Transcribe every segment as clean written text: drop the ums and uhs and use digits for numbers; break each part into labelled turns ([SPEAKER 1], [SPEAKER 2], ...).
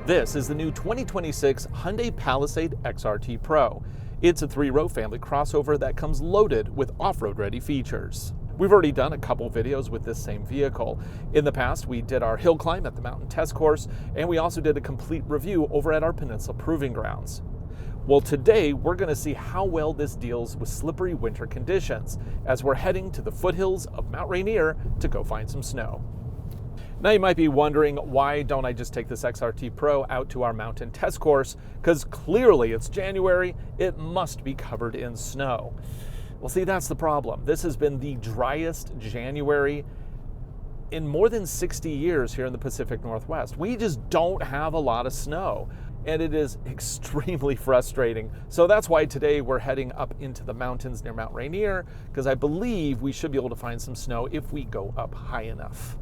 [SPEAKER 1] This is the new 2026 Hyundai Palisade XRT PRO. It's a 3-row family crossover that comes loaded with off-road ready features. We've already done a couple videos with this same vehicle. In the past, we did our hill climb at the mountain test course, and we also did a complete review over at our Peninsula Proving Grounds. Well, today we're going to see how well this deals with slippery winter conditions as we're heading to the foothills of Mount Rainier to go find some snow. Now you might be wondering, why don't I just take this XRT Pro out to our mountain test course? Because clearly it's January, it must be covered in snow. Well, see, that's the problem. This has been the driest January in more than 60 years here in the Pacific Northwest. We just don't have a lot of snow, and it is extremely frustrating. So that's why today we're heading up into the mountains near Mount Rainier, because I believe we should be able to find some snow if we go up high enough.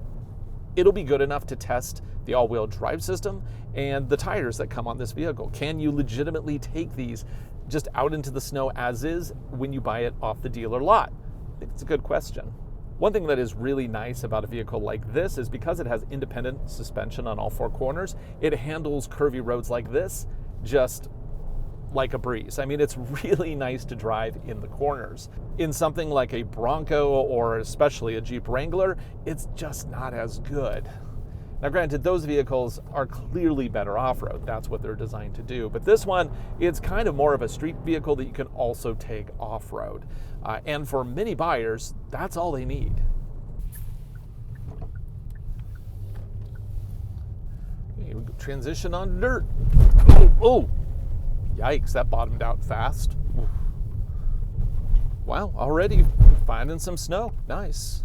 [SPEAKER 1] It'll be good enough to test the all-wheel drive system and the tires that come on this vehicle. Can you legitimately take these just out into the snow as is when you buy it off the dealer lot? I think it's a good question. One thing that is really nice about a vehicle like this is because it has independent suspension on all 4 corners, it handles curvy roads like this just like a breeze. I mean, it's really nice to drive in the corners. In something like a Bronco or especially a Jeep Wrangler, it's just not as good. Now granted, those vehicles are clearly better off-road. That's what they're designed to do. But this one, it's kind of more of a street vehicle that you can also take off-road. And for many buyers, that's all they need. Transition on dirt. Oh! Yikes, that bottomed out fast. Wow, already finding some snow. Nice.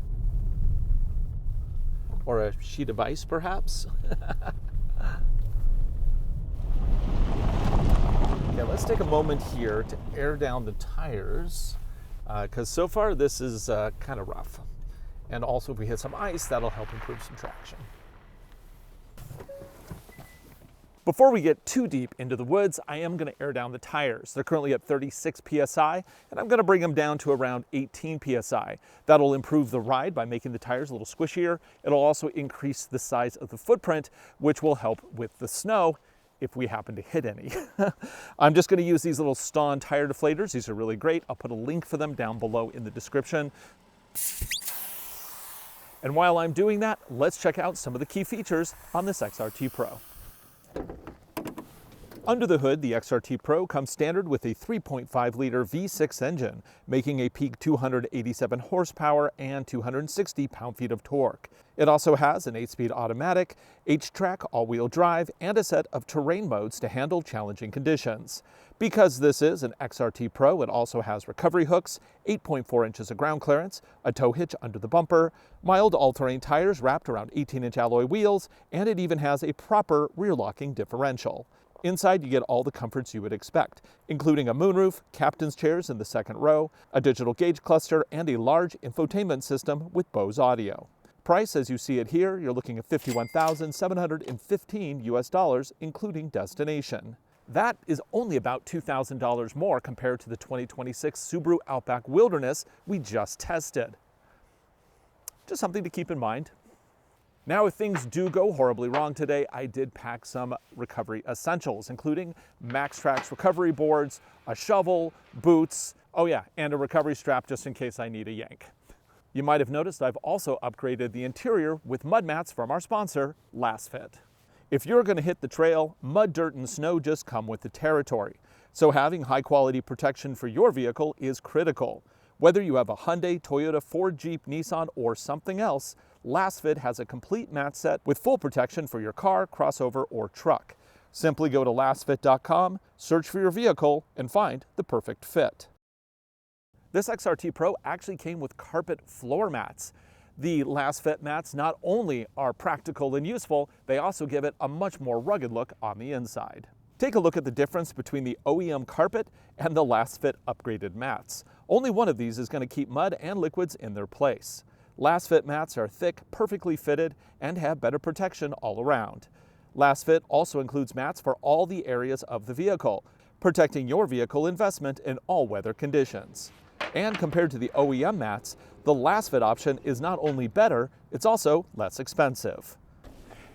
[SPEAKER 1] Or a sheet of ice, perhaps. Okay, let's take a moment here to air down the tires, because so far this is kind of rough. And also if we hit some ice, that'll help improve some traction. Before we get too deep into the woods, I am going to air down the tires. They're currently at 36 PSI, and I'm going to bring them down to around 18 PSI. That'll improve the ride by making the tires a little squishier. It'll also increase the size of the footprint, which will help with the snow if we happen to hit any. I'm just going to use these little Stawn tire deflators. These are really great. I'll put a link for them down below in the description. And while I'm doing that, let's check out some of the key features on this XRT Pro. Under the hood, the XRT Pro comes standard with a 3.5-liter V6 engine, making a peak 287 horsepower and 260 pound-feet of torque. It also has an 8-speed automatic, H-track all-wheel drive, and a set of terrain modes to handle challenging conditions. Because this is an XRT Pro, it also has recovery hooks, 8.4 inches of ground clearance, a tow hitch under the bumper, mild all-terrain tires wrapped around 18-inch alloy wheels, and it even has a proper rear-locking differential. Inside, you get all the comforts you would expect, including a moonroof, captain's chairs in the second row, a digital gauge cluster, and a large infotainment system with Bose audio. Price, as you see it here, you're looking at $51,715 US, including destination. That is only about $2,000 more compared to the 2026 Subaru Outback Wilderness we just tested. Just something to keep in mind. Now, if things do go horribly wrong today, I did pack some recovery essentials, including MaxTrax recovery boards, a shovel, boots, oh yeah, and a recovery strap just in case I need a yank. You might have noticed I've also upgraded the interior with mud mats from our sponsor, LastFit. If you're going to hit the trail, mud, dirt, and snow just come with the territory. So having high-quality protection for your vehicle is critical. Whether you have a Hyundai, Toyota, Ford, Jeep, Nissan, or something else, LastFit has a complete mat set with full protection for your car, crossover, or truck. Simply go to lastfit.com, search for your vehicle, and find the perfect fit. This XRT Pro actually came with carpet floor mats. The LastFit mats not only are practical and useful, they also give it a much more rugged look on the inside. Take a look at the difference between the OEM carpet and the LastFit upgraded mats. Only one of these is going to keep mud and liquids in their place. LastFit mats are thick, perfectly fitted, and have better protection all around. LastFit also includes mats for all the areas of the vehicle, protecting your vehicle investment in all weather conditions. And compared to the OEM mats, the LastFit option is not only better, it's also less expensive.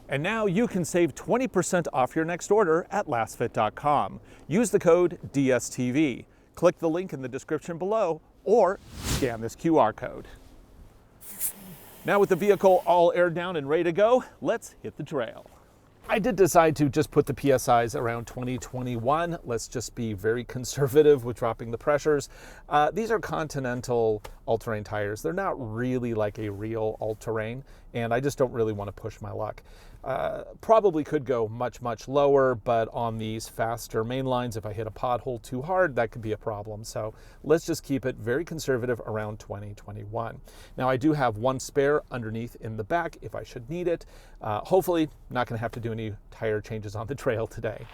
[SPEAKER 1] And now you can save 20% off your next order at lastfit.com. Use the code DSTV. Click the link in the description below or scan this QR code. Now with the vehicle all aired down and ready to go, let's hit the trail. I did decide to just put the PSIs around 2021. Let's just be very conservative with dropping the pressures. These are Continental all-terrain tires. They're not really like a real all-terrain, and I just don't really want to push my luck. Probably could go much, much lower, but on these faster main lines, if I hit a pothole too hard, that could be a problem. So let's just keep it very conservative around 2021. Now I do have one spare underneath in the back if I should need it. Hopefully not going to have to do any tire changes on the trail today.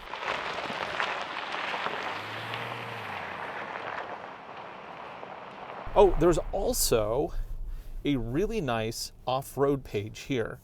[SPEAKER 1] Oh, there's also a really nice off-road page here.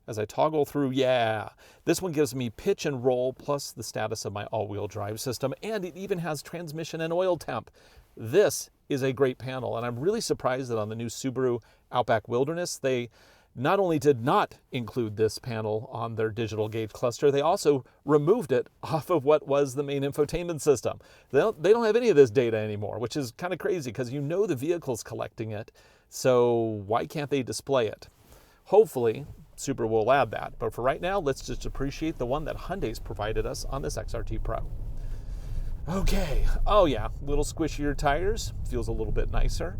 [SPEAKER 1] As I toggle through, yeah, this one gives me pitch and roll plus the status of my all-wheel drive system, and it even has transmission and oil temp. This is a great panel, and I'm really surprised that on the new Subaru Outback Wilderness, they not only did not include this panel on their digital gauge cluster, they also removed it off of what was the main infotainment system. They don't have any of this data anymore, which is kind of crazy because you know the vehicle's collecting it, so why can't they display it? Hopefully, Subaru will add that, but for right now, let's just appreciate the one that Hyundai's provided us on this XRT Pro. Okay, oh yeah, little squishier tires, feels a little bit nicer.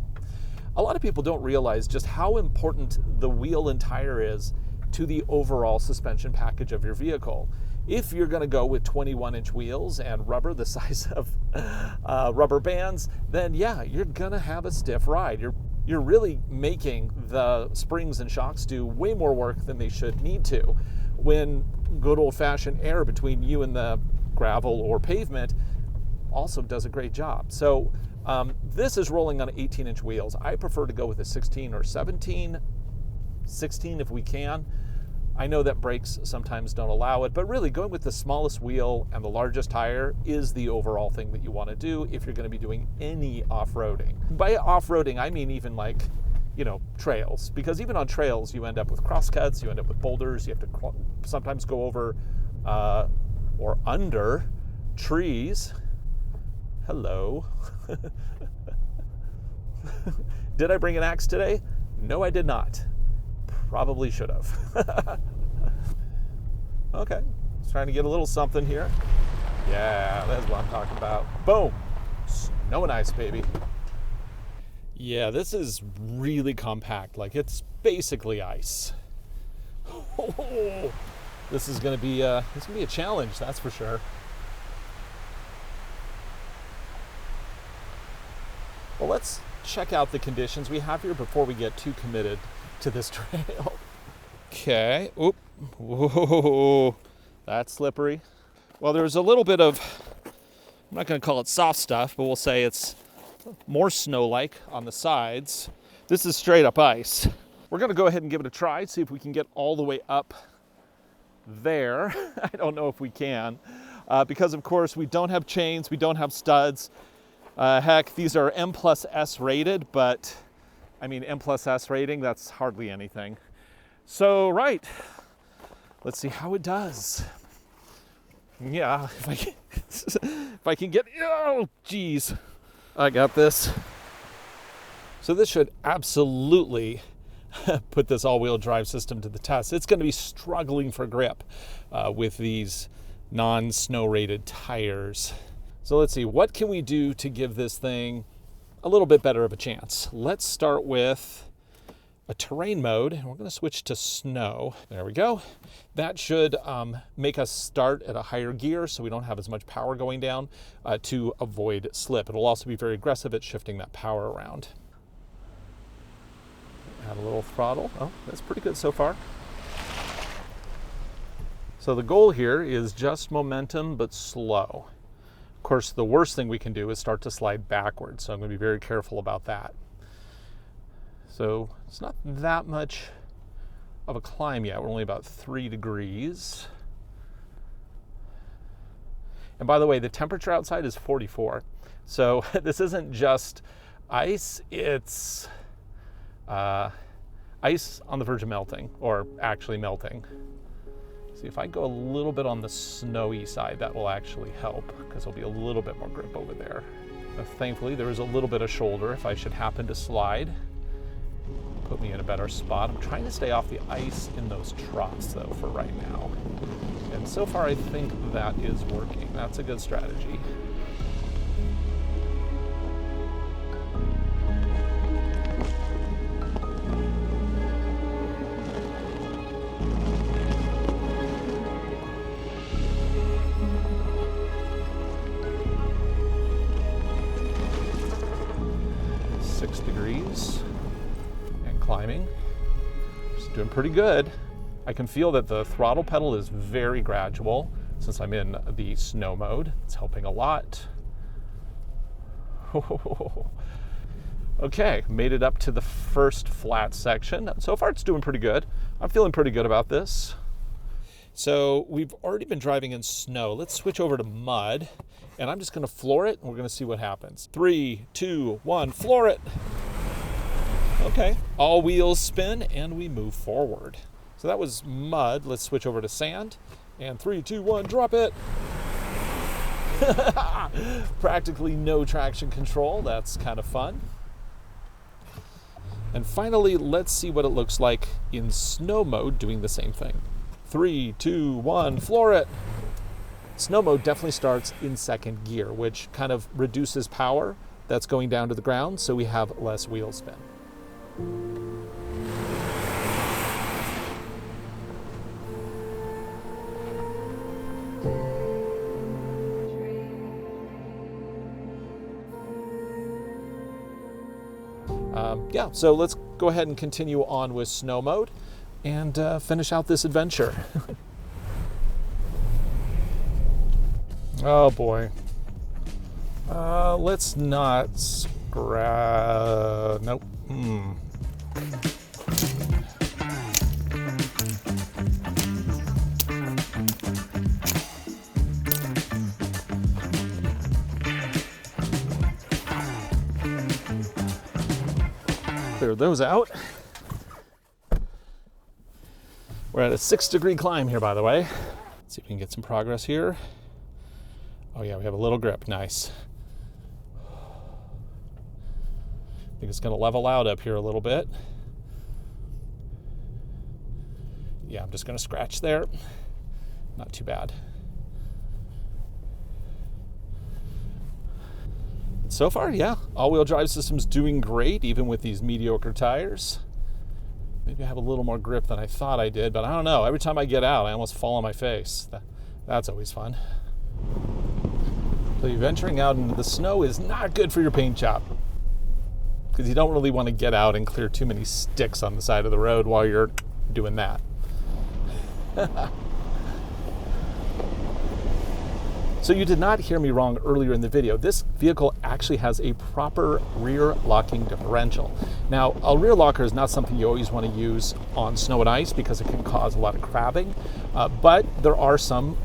[SPEAKER 1] A lot of people don't realize just how important the wheel and tire is to the overall suspension package of your vehicle. If you're going to go with 21-inch wheels and rubber the size of rubber bands, then yeah, you're going to have a stiff ride. You're really making the springs and shocks do way more work than they should need to, when good old-fashioned air between you and the gravel or pavement also does a great job. So this is rolling on 18-inch wheels. I prefer to go with a 16 or 17, 16 if we can. I know that brakes sometimes don't allow it, but really going with the smallest wheel and the largest tire is the overall thing that you want to do if you're going to be doing any off-roading. By off-roading, I mean even like, you know, trails, because even on trails, you end up with crosscuts, you end up with boulders, you have to sometimes go over or under trees. Hello. Did I bring an axe today? No, I did not. Probably should have. Okay, just trying to get a little something here. Yeah, that's what I'm talking about. Boom, snow and ice, baby. Yeah, this is really compact. Like, it's basically ice. Oh, this is gonna be a challenge, that's for sure. Well, let's check out the conditions we have here before we get too committed to this trail. Okay, oop, whoa, that's slippery. Well, there's a little bit of, I'm not gonna call it soft stuff, but we'll say it's more snow-like on the sides. This is straight up ice. We're gonna go ahead and give it a try, see if we can get all the way up there. I don't know if we can, because of course we don't have chains, we don't have studs. Heck, these are M+S rated, but I mean, M+S rating, that's hardly anything. So, right, let's see how it does. Yeah, if I can get, oh, geez, I got this. So this should absolutely put this all-wheel drive system to the test. It's going to be struggling for grip with these non-snow rated tires. So let's see, what can we do to give this thing a little bit better of a chance? Let's start with a terrain mode, and we're going to switch to snow. There we go. That should make us start at a higher gear so we don't have as much power going down to avoid slip. It'll also be very aggressive at shifting that power around. Add a little throttle. Oh, that's pretty good so far. So the goal here is just momentum, but slow. Of course, the worst thing we can do is start to slide backwards, so I'm going to be very careful about that. So it's not that much of a climb yet. We're only about 3 degrees. And by the way, the temperature outside is 44. So this isn't just ice, it's ice on the verge of melting, or actually melting. See, if I go a little bit on the snowy side, that will actually help because there'll be a little bit more grip over there. Thankfully, there is a little bit of shoulder if I should happen to slide. Put me in a better spot. I'm trying to stay off the ice in those troughs though for right now. And so far I think that is working. That's a good strategy. And climbing. Just doing pretty good. I can feel that the throttle pedal is very gradual since I'm in the snow mode. It's helping a lot. Okay, made it up to the first flat section. So far it's doing pretty good. I'm feeling pretty good about this. So we've already been driving in snow. Let's switch over to mud. And I'm just gonna floor it and we're gonna see what happens. 3, 2, 1, floor it. Okay, all wheels spin and we move forward. So that was mud. Let's switch over to sand. And 3, 2, 1, drop it. Practically no traction control. That's kind of fun. And finally, let's see what it looks like in snow mode doing the same thing. 3, 2, 1, floor it. Snow mode definitely starts in second gear, which kind of reduces power that's going down to the ground, so we have less wheel spin. Yeah, so let's go ahead and continue on with snow mode and finish out this adventure. Oh boy. Let's not nope. Clear those out. We're at a 6-degree climb here, by the way. Let's see if we can get some progress here. Oh yeah, we have a little grip, nice. I think it's gonna level out up here a little bit. Yeah, I'm just gonna scratch there. Not too bad. So far, yeah, all-wheel drive system's doing great, even with these mediocre tires. Maybe I have a little more grip than I thought I did, but I don't know. Every time I get out, I almost fall on my face. That's always fun. So venturing out into the snow is not good for your paint job because you don't really want to get out and clear too many sticks on the side of the road while you're doing that. So you did not hear me wrong earlier in the video. This vehicle actually has a proper rear locking differential. Now, a rear locker is not something you always want to use on snow and ice because it can cause a lot of crabbing, but there are some,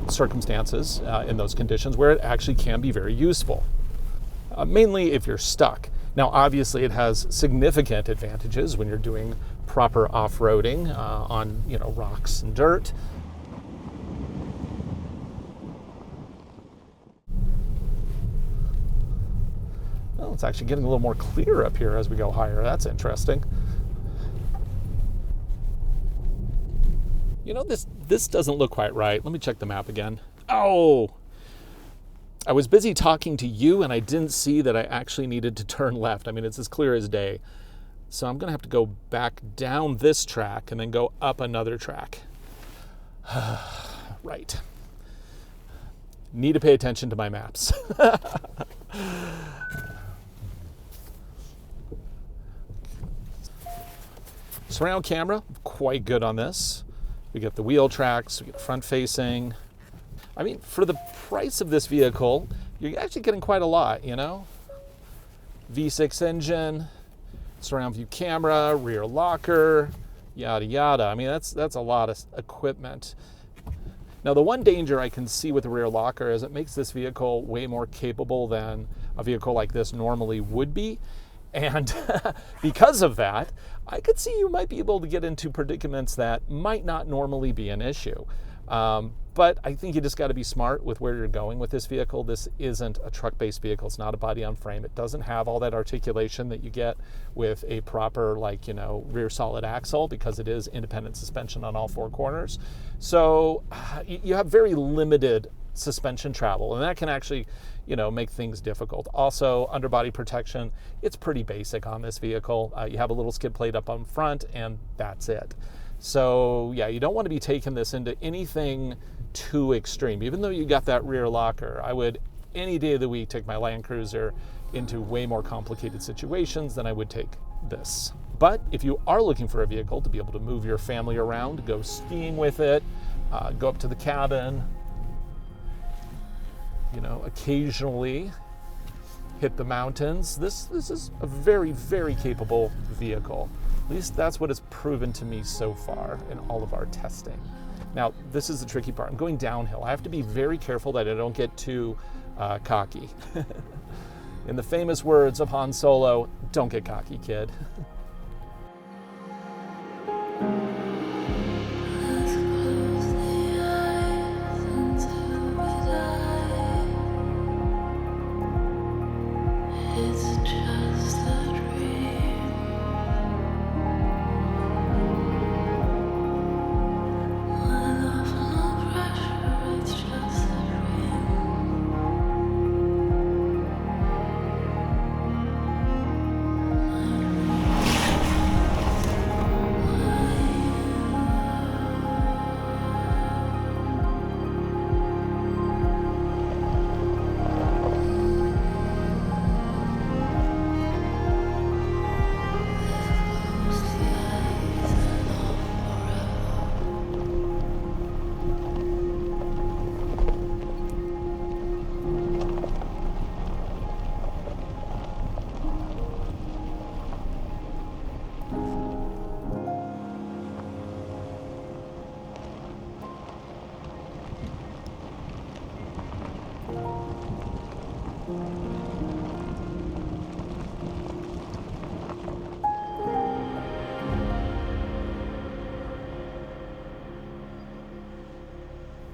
[SPEAKER 1] circumstances in those conditions where it actually can be very useful, mainly if you're stuck. Now, obviously, it has significant advantages when you're doing proper off-roading on, rocks and dirt. Oh, it's actually getting a little more clear up here as we go higher. That's interesting. This doesn't look quite right. Let me check the map again. Oh! I was busy talking to you and I didn't see that I actually needed to turn left. I mean, it's as clear as day. So I'm gonna have to go back down this track and then go up another track. Right. Need to pay attention to my maps. Surround camera, quite good on this. We get the wheel tracks, we get front facing. I mean, for the price of this vehicle, you're actually getting quite a lot, V6 engine, surround view camera, rear locker, yada yada. I mean, that's a lot of equipment. Now, the one danger I can see with the rear locker is it makes this vehicle way more capable than a vehicle like this normally would be. And because of that, I could see you might be able to get into predicaments that might not normally be an issue. But I think you just got to be smart with where you're going with this vehicle. This isn't a truck-based vehicle. It's not a body on frame. It doesn't have all that articulation that you get with a proper, rear solid axle, because it is independent suspension on all four corners. So you have very limited suspension travel, and that can actually, make things difficult. Also, underbody protection, it's pretty basic on this vehicle. You have a little skid plate up on front, and that's it. So yeah, you don't want to be taking this into anything too extreme. Even though you got that rear locker, I would any day of the week take my Land Cruiser into way more complicated situations than I would take this. But if you are looking for a vehicle to be able to move your family around, go skiing with it, go up to the cabin, occasionally hit the mountains, this is a very, very capable vehicle. At least that's what it's proven to me so far in all of our testing. Now, this is the tricky part. I'm going downhill. I have to be very careful that I don't get too cocky. In the famous words of Han Solo, don't get cocky, kid.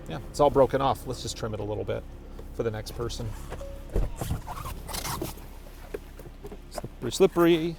[SPEAKER 1] Yeah, it's all broken off. Let's just trim it a little bit for the next person. Slippery, slippery.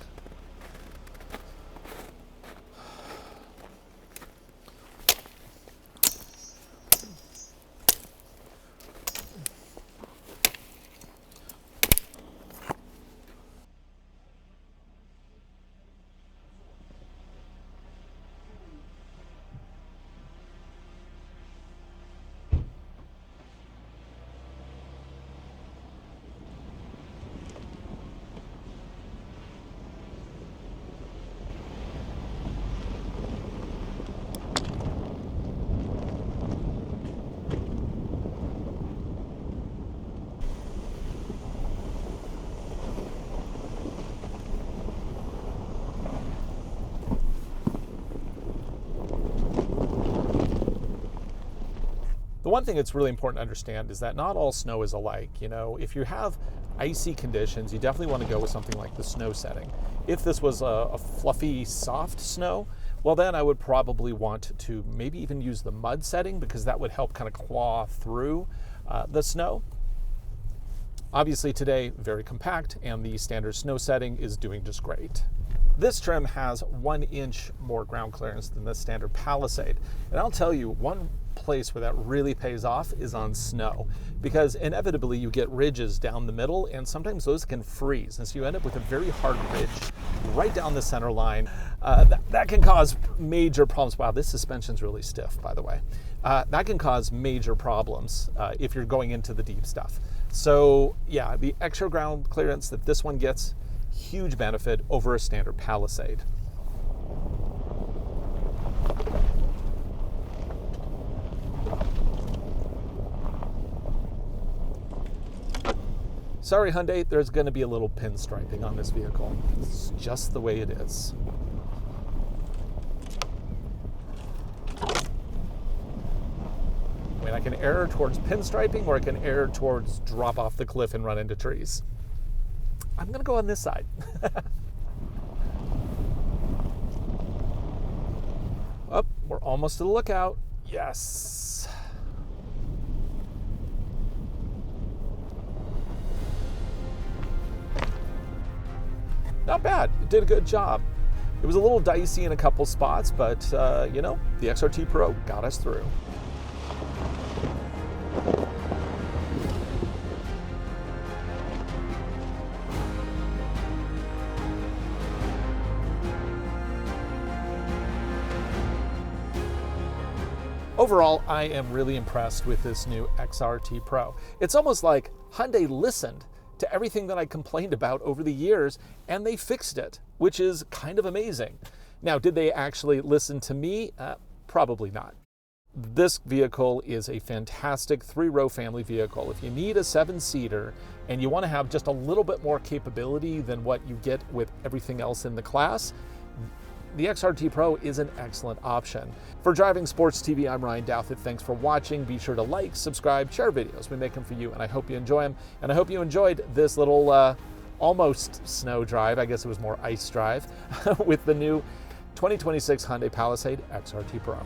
[SPEAKER 1] The one thing that's really important to understand is that not all snow is alike. If you have icy conditions, you definitely want to go with something like the snow setting. If this was a fluffy, soft snow, well then I would probably want to maybe even use the mud setting, because that would help kind of claw through the snow. Obviously today, very compact, and the standard snow setting is doing just great. This trim has 1 inch more ground clearance than the standard Palisade. And I'll tell you, one place where that really pays off is on snow, because inevitably you get ridges down the middle, and sometimes those can freeze. And so you end up with a very hard ridge right down the center line. That can cause major problems. Wow, this suspension's really stiff, by the way. That can cause major problems if you're going into the deep stuff. So yeah, the extra ground clearance that this one gets, huge benefit over a standard Palisade. Sorry, Hyundai, there's going to be a little pinstriping on this vehicle. It's just the way it is. I mean, I can err towards pinstriping, or I can err towards drop off the cliff and run into trees. I'm gonna go on this side. Oh, we're almost to the lookout. Yes. Not bad. It did a good job. It was a little dicey in a couple spots, but you know, the XRT Pro got us through. Overall, I am really impressed with this new XRT Pro. It's almost like Hyundai listened to everything that I complained about over the years, and they fixed it, which is kind of amazing. Now, did they actually listen to me? Probably not. This vehicle is a fantastic 3-row family vehicle. If you need a 7-seater and you want to have just a little bit more capability than what you get with everything else in the class, the XRT Pro is an excellent option. For Driving Sports TV, I'm Ryan Douthit. Thanks for watching. Be sure to like, subscribe, share videos. We make them for you, and I hope you enjoy them. And I hope you enjoyed this little almost snow drive, I guess it was more ice drive, with the new 2026 Hyundai Palisade XRT Pro.